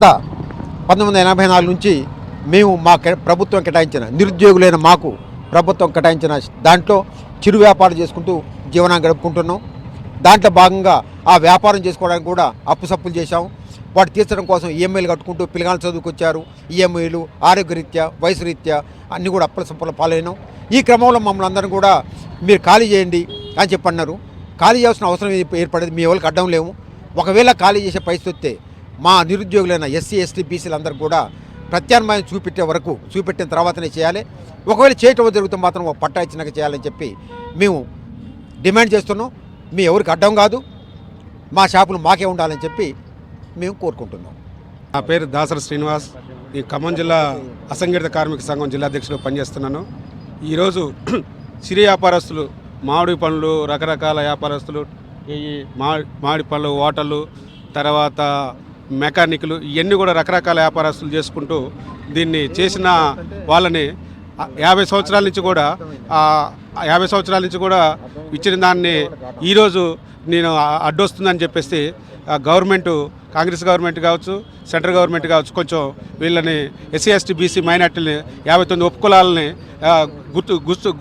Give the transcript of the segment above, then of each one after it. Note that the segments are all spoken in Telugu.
1984 నుంచి మేము మా ప్రభుత్వం కేటాయించిన నిరుద్యోగులైన మాకు ప్రభుత్వం కేటాయించిన దాంట్లో చిరు వ్యాపారం చేసుకుంటూ జీవనం గడుపుకుంటున్నాం. దాంట్లో భాగంగా ఆ వ్యాపారం చేసుకోవడానికి కూడా అప్పుసప్పులు చేశాం. వాటి తీర్చడం కోసం ఈఎంఐలు కట్టుకుంటూ పిల్లగాళ్ళు చదువుకొచ్చారు. ఈఎంఐలు ఆరోగ్యరీత్యా వయసు రీత్యా అన్నీ కూడా అప్పుల సప్పుల పాలైనాం. ఈ క్రమంలో మమ్మల్ని అందరం కూడా మీరు ఖాళీ చేయండి అని చెప్పన్నారు. ఖాళీ చేయాల్సిన అవసరం ఏర్పడేది మీ ఎవరికి అడ్డం లేము. ఒకవేళ ఖాళీ చేసే పరిస్థితి వస్తే మా నిరుద్యోగులైన ఎస్సీ ఎస్టీ బీసీలు అందరూ కూడా ప్రత్యామ్నాయం చూపెట్టిన తర్వాతనే చేయాలి. ఒకవేళ చేయటం జరుగుతూ మాత్రం ఒక పట్టా ఇచ్చినాక చేయాలని చెప్పి మేము డిమాండ్ చేస్తున్నాం. మీ ఎవరికి అడ్డం కాదు, మా షాపులు మాకే ఉండాలని చెప్పి మేము కోరుకుంటున్నాం. నా పేరు దాసరి శ్రీనివాస్. ఈ ఖమ్మం జిల్లా అసంఘటిత కార్మిక సంఘం జిల్లా అధ్యక్షుడు పనిచేస్తున్నాను. ఈరోజు సిరి వ్యాపారస్తులు, మామిడి పండ్లు, రకరకాల వ్యాపారస్తులు, ఈ మామిడి పళ్ళు, హోటళ్ళు, తర్వాత మెకానిక్లు, ఇవన్నీ కూడా రకరకాల వ్యాపారస్తులు చేసుకుంటూ దీన్ని చేసిన వాళ్ళని 50 సంవత్సరాల నుంచి కూడా ఇచ్చిన దాన్ని ఈరోజు నేను అడ్డొస్తుందని చెప్పేసి గవర్నమెంటు, కాంగ్రెస్ గవర్నమెంట్ కావచ్చు, సెంట్రల్ గవర్నమెంట్ కావచ్చు, కొంచెం వీళ్ళని ఎస్సీ ఎస్టీ బీసీ మైనార్టీని 59 ఉపకులాలని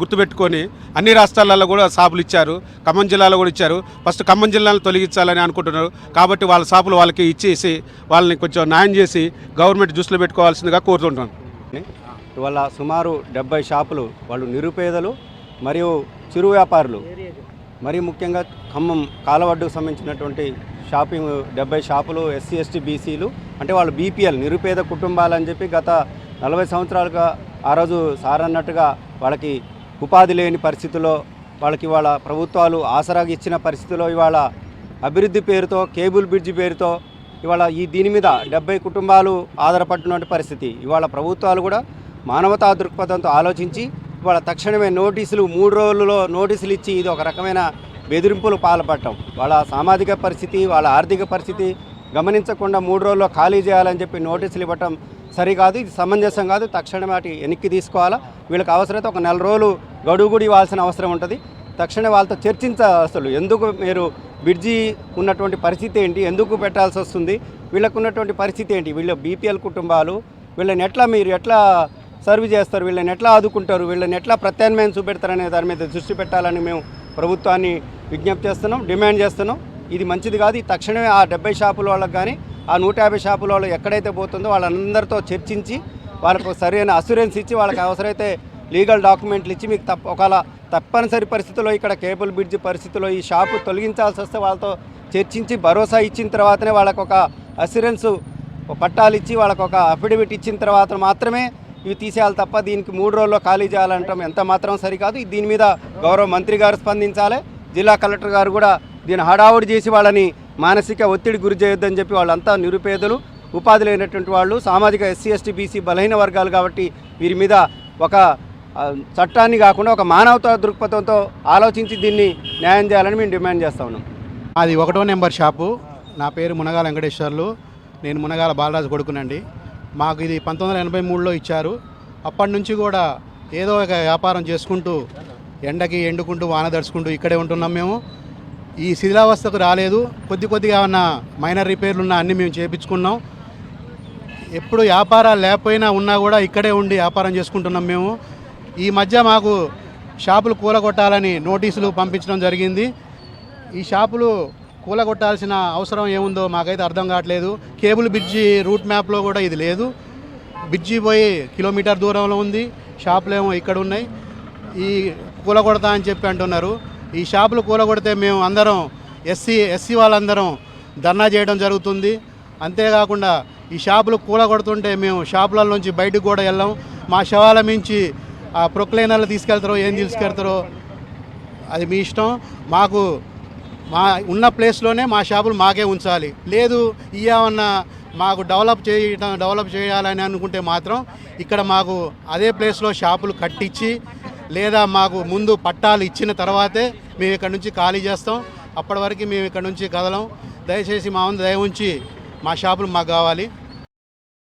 గుర్తుపెట్టుకొని అన్ని రాష్ట్రాలలో కూడా షాపులు ఇచ్చారు. ఖమ్మం జిల్లాలో కూడా ఇచ్చారు. ఫస్ట్ ఖమ్మం జిల్లాను తొలగించాలని అనుకుంటున్నారు. కాబట్టి వాళ్ళ షాపులు వాళ్ళకి ఇచ్చేసి వాళ్ళని కొంచెం న్యాయం చేసి గవర్నమెంట్ దృష్టిలో పెట్టుకోవాల్సిందిగా కోరుతుంటాను. ఇవాళ సుమారు 70 షాపులు వాళ్ళు నిరుపేదలు మరియు చిరు వ్యాపారులు, మరీ ముఖ్యంగా ఖమ్మం కాలవడ్డుకు సంబంధించినటువంటి షాపింగ్ 70 షాపులు ఎస్సీ ఎస్టీ బీసీలు, అంటే వాళ్ళు బీపీఎల్ నిరుపేద కుటుంబాలని చెప్పి గత 40 సంవత్సరాలుగా ఆ రోజు సార్ అన్నట్టుగా వాళ్ళకి ఉపాధి లేని పరిస్థితుల్లో, వాళ్ళకి ఇవాళ ప్రభుత్వాలు ఆసరాగా ఇచ్చిన పరిస్థితుల్లో ఇవాళ అభివృద్ధి పేరుతో, కేబుల్ బ్రిడ్జి పేరుతో ఇవాళ దీని మీద 70 కుటుంబాలు ఆధారపడినటువంటి పరిస్థితి. ఇవాళ ప్రభుత్వాలు కూడా మానవతా దృక్పథంతో ఆలోచించి ఇవాళ తక్షణమే నోటీసులు 3 రోజుల్లో నోటీసులు ఇచ్చి ఇది ఒక రకమైన బెదిరింపులు పాల్పడటం, వాళ్ళ సామాజిక పరిస్థితి, వాళ్ళ ఆర్థిక పరిస్థితి గమనించకుండా 3 రోజుల్లో ఖాళీ చేయాలని చెప్పి నోటీసులు ఇవ్వటం సరికాదు. ఇది సమంజసం కాదు. తక్షణమే వాటి వెనక్కి తీసుకోవాలా. వీళ్ళకి అవసరమైతే ఒక 4 రోజులు గడువు కూడా ఇవ్వాల్సిన అవసరం ఉంటుంది. తక్షణమే వాళ్ళతో చర్చించాలి. అసలు ఎందుకు మీరు బ్రిడ్జి ఉన్నటువంటి పరిస్థితి ఏంటి, ఎందుకు పెట్టాల్సి వస్తుంది, వీళ్ళకు ఉన్నటువంటి పరిస్థితి ఏంటి, వీళ్ళ బీపీఎల్ కుటుంబాలు, వీళ్ళని ఎట్లా మీరు ఎట్లా సర్వ్ చేస్తారు, వీళ్ళని ఎట్లా ఆదుకుంటారు, వీళ్ళని ఎట్లా ప్రత్యామ్నాయం చూపెడతారనే దాని మీద దృష్టి పెట్టాలని మేము ప్రభుత్వాన్ని విజ్ఞప్తి చేస్తున్నాం, డిమాండ్ చేస్తున్నాం. ఇది మంచిది కాదు. తక్షణమే ఆ 70 షాపుల వాళ్ళకి కానీ ఆ 150 షాపుల వాళ్ళు ఎక్కడైతే పోతుందో వాళ్ళందరితో చర్చించి వాళ్ళకు సరైన అష్యూరెన్స్ ఇచ్చి వాళ్ళకి అవసరమైతే లీగల్ డాక్యుమెంట్లు ఇచ్చి మీకు ఒకవేళ తప్పనిసరి పరిస్థితుల్లో ఇక్కడ కేబుల్ బ్రిడ్జ్ పరిస్థితుల్లో ఈ షాపు తొలగించాల్సి వస్తే వాళ్ళతో చర్చించి భరోసా ఇచ్చిన తర్వాతనే వాళ్ళకు ఒక అష్యూరెన్స్ పట్టాలు ఇచ్చి వాళ్ళకు ఒక అఫిడవిట్ ఇచ్చిన తర్వాత మాత్రమే ఇవి తీసేయాలి తప్ప దీనికి 3 రోజుల్లో ఖాళీ చేయాలంటాం ఎంత మాత్రం సరికాదు. దీని మీద గౌరవ మంత్రి గారు స్పందించాలి. జిల్లా కలెక్టర్ గారు కూడా దీన్ని హడావుడి చేసి వాళ్ళని మానసిక ఒత్తిడి గురి చేయొద్దని చెప్పి, వాళ్ళంతా నిరుపేదలు, ఉపాధి లేనటువంటి వాళ్ళు, సామాజిక ఎస్సీ ఎస్టీ బీసీ బలహీన వర్గాలు కాబట్టి వీరి మీద ఒక చట్టాన్ని కాకుండా ఒక మానవతా దృక్పథంతో ఆలోచించి దీన్ని న్యాయం చేయాలని మేము డిమాండ్ చేస్తూ ఉన్నాం. అది 1వ నెంబర్ షాపు. నా పేరు మునగాల వెంకటేశ్వర్లు. నేను మునగాల బాలరాజు కొడుకునండి. మాకు ఇది 1983లో ఇచ్చారు. అప్పటి నుంచి కూడా ఏదో ఒక వ్యాపారం చేసుకుంటూ ఎండకి ఎండుకుంటూ వాన దడుచుకుంటూ ఇక్కడే ఉంటున్నాం. మేము ఈ శిథిలావస్థకు రాలేదు. కొద్దిగా ఏమన్నా మైనర్ రిపేర్లు ఉన్నా అన్నీ మేము చేయించుకున్నాం. ఎప్పుడు వ్యాపారాలు లేకపోయినా ఉన్నా కూడా ఇక్కడే ఉండి వ్యాపారం చేసుకుంటున్నాం మేము. ఈ మధ్య మాకు షాపులు కూలగొట్టాలని నోటీసులు పంపించడం జరిగింది. ఈ షాపులు కూలగొట్టాల్సిన అవసరం ఏముందో మాకైతే అర్థం కావట్లేదు. కేబుల్ బ్రిడ్జి రూట్ మ్యాప్లో కూడా ఇది లేదు. బ్రిడ్జి పోయి కిలోమీటర్ దూరంలో ఉంది, షాపులేమో ఇక్కడ ఉన్నాయి. ఈ కూలగొడతా అని చెప్పి అంటున్నారు. ఈ షాపులు కూలగొడితే మేము అందరం ఎస్సీ వాళ్ళందరం ధర్నా చేయడం జరుగుతుంది. అంతేకాకుండా ఈ షాపులు కూలగొడుతుంటే మేము షాపుల నుంచి బయటకు కూడా వెళ్ళాం. మా శవాల మించి ఆ ప్రొక్లైనర్లు తీసుకెళ్తారో ఏం తీసుకెళ్తారో అది మీ ఇష్టం. మాకు మా ఉన్న ప్లేస్లోనే మా షాపులు మాకే ఉంచాలి. లేదు ఏమన్నా మాకు డెవలప్ చేయాలని అనుకుంటే మాత్రం ఇక్కడ మాకు అదే ప్లేస్లో షాపులు కట్టించి, లేదా మాకు ముందు పట్టాలు ఇచ్చిన తర్వాతే మేము ఇక్కడ నుంచి ఖాళీ చేస్తాం. అప్పటి వరకు మేము ఇక్కడ నుంచి కదలం. దయచేసి మా ముందు దయ ఉంచి మా షాపులు మాకు కావాలి.